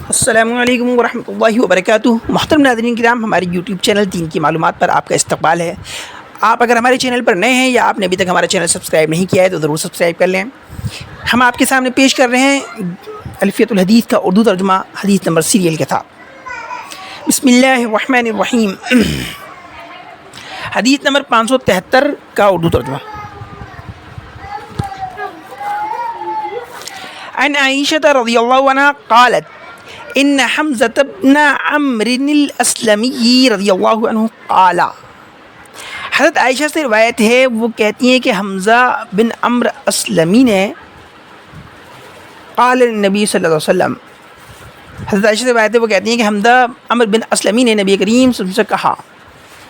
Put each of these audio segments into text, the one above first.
السلام علیکم ورحمۃ اللہ وبرکاتہ۔ محترم ناظرین کرام، ہمارے یوٹیوب چینل دین کی معلومات پر آپ کا استقبال ہے۔ آپ اگر ہمارے چینل پر نئے ہیں یا آپ نے ابھی تک ہمارا چینل سبسکرائب نہیں کیا ہے تو ضرور سبسکرائب کر لیں۔ ہم آپ کے سامنے پیش کر رہے ہیں الفیۃ الحدیث کا اردو ترجمہ حدیث نمبر سیریل کے ساتھ۔ بسم اللہ الرحمن الرحیم۔ حدیث نمبر 573 کا اردو ترجمہ۔ عن عائشة رضی اللہ عنہ قالت ان حمزة بن عمرو الاسلمی رضی اللہ عنہ قال، حضرت عائشہ سے روایت ہے، وہ کہتی ہیں کہ حمزہ بن عمرو اسلمی نے قال النبی صلی اللہ علیہ وسلم، حضرت عائشہ سے روایت ہے، وہ کہتی ہیں کہ حمزہ عمرو بن اسلمی نے نبی کریم صلی اللہ علیہ وسلم سے کہا،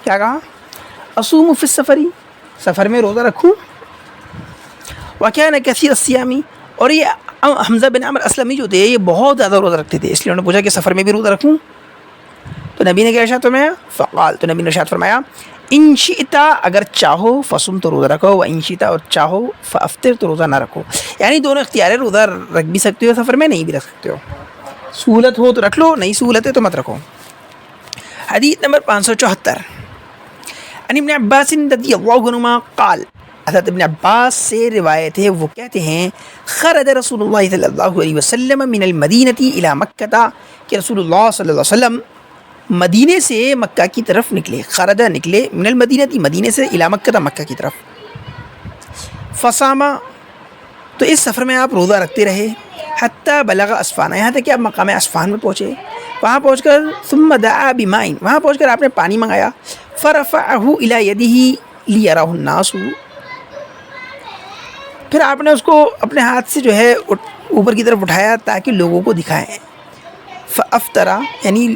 کیا کہا؟ اصوم فی السفر، سفر میں روزہ رکھوں، وکان کثیر الصیام، اور یہ حمزہ بن عمرو اسلمی جو تھے یہ بہت زیادہ روزہ رکھتے تھے، اس لیے انہوں نے پوچھا کہ سفر میں بھی روزہ رکھوں؟ تو نبی نے کیا ارشاد فرمایا؟ فقال، تو نبی نے ارشاد فرمایا، ان شئتا، اگر چاہو، فصم، تو روزہ رکھو، و ان شئتا، اور چاہو، فافطر، تو روزہ نہ رکھو۔ یعنی دونوں اختیار ہے، روزہ رکھ بھی سکتے ہو سفر میں، نہیں بھی رکھ سکتے ہو، سہولت ہو تو رکھ لو، نہیں سہولت ہے تو مت رکھو۔ حدیث نمبر 574 عن ابن عباس رضی اللہ عنہما قال، حضرت ابن عباس سے روایت ہے، وہ کہتے ہیں، خرج رسول اللہ صلی اللہ علیہ وسلم من المدینہ الی مکہ، کہ رسول اللہ صلی اللہ علیہ وسلم مدینے سے مکہ کی طرف نکلے، خرج نکلے، من المدینہ، مدینے سے، الی مکہ، مکہ کی طرف، فصاما، تو اس سفر میں آپ روزہ رکھتے رہے، حتی بلغ اسفان، یہاں تک کہ آپ مقام اسفان میں پہنچے، وہاں پہنچ کر ثم دعا بماء، وہاں پہنچ کر آپ نے پانی منگایا، فرفعہ الی یدہ لیرہ الناس، پھر آپ نے اس کو اپنے ہاتھ سے جو ہے اوپر کی طرف اٹھایا تاکہ لوگوں کو دکھائیں، فافطرا، یعنی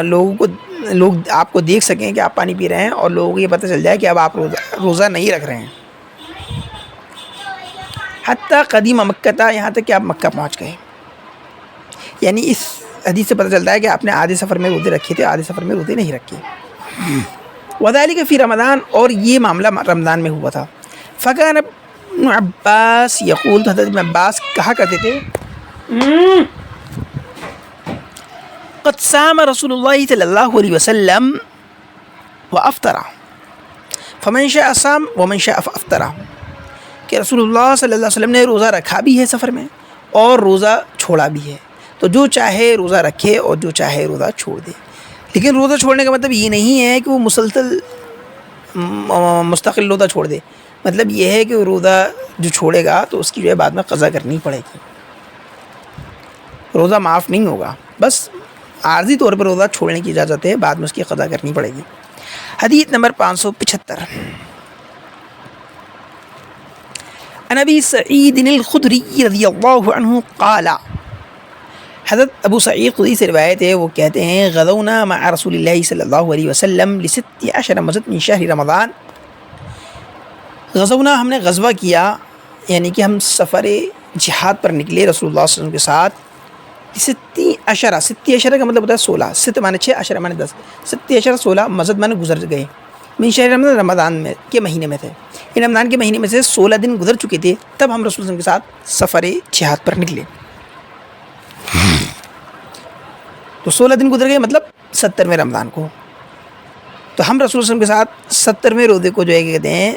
لوگ آپ کو دیکھ سکیں کہ آپ پانی پی رہے ہیں اور لوگوں کو یہ پتہ چل جائے کہ اب آپ روزہ نہیں رکھ رہے ہیں۔ حتی قدیم مکہ، یہاں تک کہ آپ مکہ پہنچ گئے، یعنی اس حدیث سے پتہ چلتا ہے کہ آپ نے آدھے سفر میں روزے رکھے تھے، آدھے سفر میں روزے نہیں رکھے۔ وذالک فی رمضان، اور یہ معاملہ رمضان میں ہوا تھا۔ فکان ابن عباس یقول، تو حضرت ابن عباس کہا کرتے تھے، قد صام رسول اللہ صلی اللہ علیہ وسلم وافطر فمن شاء صام ومن شاء فافطر، کہ رسول اللہ صلی اللہ علیہ وسلم نے روزہ رکھا بھی ہے سفر میں اور روزہ چھوڑا بھی ہے، تو جو چاہے روزہ رکھے اور جو چاہے روزہ چھوڑ دے۔ لیکن روزہ چھوڑنے کا مطلب یہ نہیں ہے کہ وہ مسلسل مستقل روزہ چھوڑ دے، مطلب یہ ہے کہ روزہ جو چھوڑے گا تو اس کی جو ہے بعد میں قضا کرنی پڑے گی، روزہ معاف نہیں ہوگا، بس عارضی طور پر روزہ چھوڑنے کی اجازت ہے، بعد میں اس کی قضا کرنی پڑے گی۔ حدیث نمبر 575 عن ابی سعید الخدری رضی اللہ عنہ قال، حضرت ابو سعید خدری سے روایت ہے، وہ کہتے ہیں، غزونا مع رسول اللہ صلی اللہ علیہ وسلم ل16 مزد من شہر رمضان، غزونا، ہم نے غزوہ کیا، یعنی کہ ہم سفر جہاد پر نکلے رسول اللہ صلی اللہ علیہ وسلم کے ساتھ، 16 کا مطلب ہوتا ہے 16، 6 معنی 6، 10 معنی 10، 16 16 مزد معنی گزر گئے، من شہر رمضان، رمضان میں کے مہینے میں تھے، ان رمضان کے مہینے میں سے 16 دن گزر چکے تھے، تب ہم رسول اللہ صلی اللہ علیہ وسلم کے ساتھ سفر جہاد پر نکلے، تو 16 دن گزر گئے مطلب 70ویں رمضان کو، تو ہم رسول اللہ صلی اللہ علیہ وسلم کے ساتھ 70ویں روزے کو جو ہے کہتے ہیں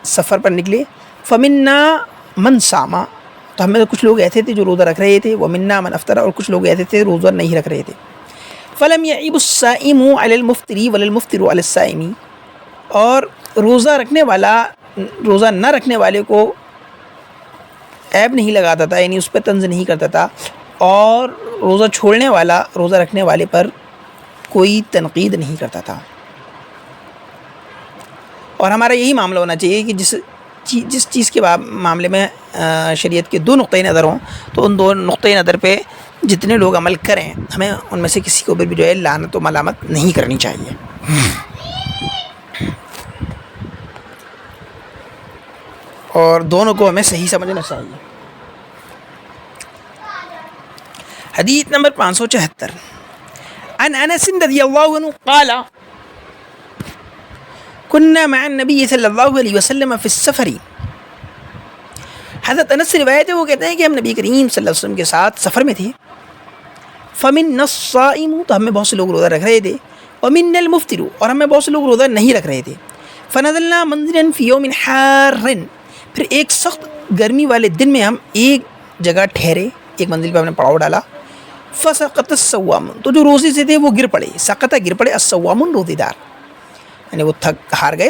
سفر پر نکلے، فمنا من صاما، تو ہم میں سے کچھ لوگ ایسے تھے جو روزہ رکھ رہے تھے، ومنا من افطر، اور کچھ لوگ ایسے تھے روزہ نہیں رکھ رہے تھے، فلم یعیب الصائم علی المفطر ولا المفطر علی الصائم، اور روزہ رکھنے والا روزہ نہ رکھنے والے کو عیب نہیں لگاتا تھا، یعنی اس پہ طنز نہیں کرتا تھا، اور روزہ چھوڑنے والا روزہ رکھنے والے پر کوئی تنقید نہیں کرتا تھا۔ اور ہمارا یہی معاملہ ہونا چاہیے کہ جس چیز کے معاملے میں شریعت کے 2 نقطۂ نظر ہوں تو ان 2 نقطۂ نظر پہ جتنے لوگ عمل کریں، ہمیں ان میں سے کسی کو بھی جو ہے لعنت و ملامت نہیں کرنی چاہیے۔ اور دونوں کو ہمیں صحیح سمجھنا چاہیے۔ حدیث نمبر 574 عن انس رضی اللہ عنہ قال، كنا مع النبی صلی اللہ علیہ وسلم فی السفر، حضرت انس سے روایت ہے، وہ کہتے ہیں کہ ہم نبی کریم صلی اللہ علیہ وسلم کے ساتھ سفر میں تھے، فمن الصائم تو ہم میں بہت سے لوگ روزہ رکھ رہے تھے، ومن المفطر اور ہم میں بہت سے لوگ روزہ نہیں رکھ رہے تھے، فنزلنا منزلا فی یوم حار پھر ایک سخت گرمی والے دن میں ہم ایک جگہ ٹھہرے، ایک منزل پہ ہم نے پڑاؤ ڈالا، فسقط الصوام تو جو روزے سے تھے وہ گر پڑے، سقط گر پڑے، الصوام روزے دار یعنی وہ تھک ہار گئے،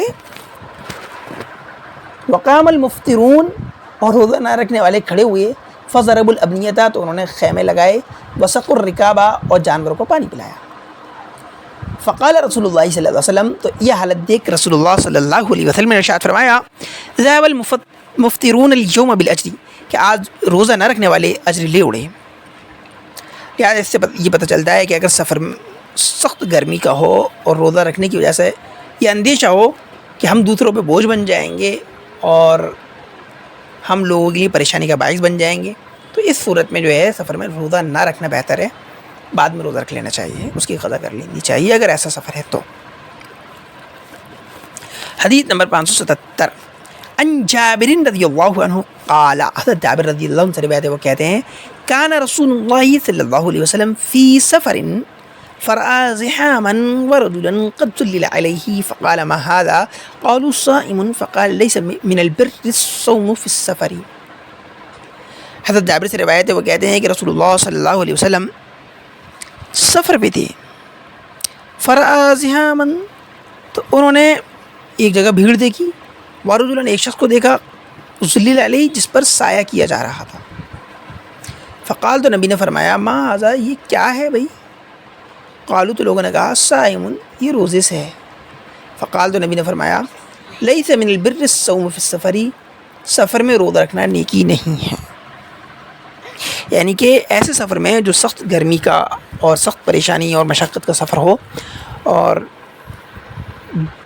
وقام المفطرون اور روزہ نہ رکھنے والے کھڑے ہوئے، فضربوا الابنیۃ تو انہوں نے خیمے لگائے، وسقوا الرکابا اور جانوروں کو پانی پلایا۔ فقال رسول اللہ صلی اللہ علیہ وسلم تو یہ حالت دیکھ رسول اللہ صلی اللہ علیہ وسلم نے ارشاد فرمایا، ذهب المفطرون اليوم بالاجر کہ آج روزہ نہ رکھنے والے اجر لے اڑے۔ لہٰذا اس سے یہ پتہ چلتا ہے کہ اگر سفر سخت گرمی کا ہو اور روزہ رکھنے کی وجہ سے یہ اندیشہ ہو کہ ہم دوسروں پہ بوجھ بن جائیں گے اور ہم لوگوں کے لیے پریشانی کا باعث بن جائیں گے، تو اس صورت میں جو ہے سفر میں روزہ نہ رکھنا بہتر ہے، بعد میں روزہ رکھ لینا چاہیے، اس کی قضا کر لینی چاہیے اگر ایسا سفر ہے تو۔ حدیث نمبر 577 عن جابر رضی اللہ عنہ قال، حضرت جابر رضی اللہ عنہ سے روایت ہے، وہ کہتے ہیں کان رسول اللہ صلی اللہ علیہ وسلم فی سفر فرأى زحاما ورجلا قد سلل عليه فقال ما هذا قالوا صائم فقال ليس من البر الصوم في السفر۔ حضرت جابر سے روایت ہے، وہ کہتے ہیں کہ رسول اللہ صلی اللہ علیہ وسلم سفر پہ تھے، فرأى زحاما تو انہوں نے ایک جگہ بھیڑ دیکھی، ورجلا ایک شخص کو دیکھا، سلل علیہ جس پر سایہ کیا جا رہا تھا، فقال تو نبی نے فرمایا ما هذا یہ کیا ہے بھائی، قالو تو لوگوں نے کہا صائم یہ روزے سے ہے، فقال تو نبی نے فرمایا لیس من البر الصوم فی السفر سفر میں روزہ رکھنا نیکی نہیں ہے، یعنی کہ ایسے سفر میں جو سخت گرمی کا اور سخت پریشانی اور مشقت کا سفر ہو اور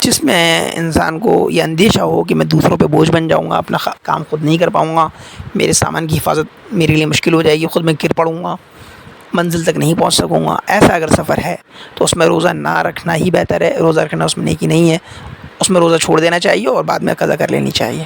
جس میں انسان کو یہ اندیشہ ہو کہ میں دوسروں پہ بوجھ بن جاؤں گا، اپنا کام خود نہیں کر پاؤں گا، میرے سامان کی حفاظت میرے لیے مشکل ہو جائے گی، خود میں گر پڑوں گا، منزل تک نہیں پہنچ سکوں گا، ایسا اگر سفر ہے تو اس میں روزہ نہ رکھنا ہی بہتر ہے، روزہ رکھنا اس میں نیکی نہیں ہے، اس میں روزہ چھوڑ دینا چاہیے اور بعد میں قضا کر لینی چاہیے۔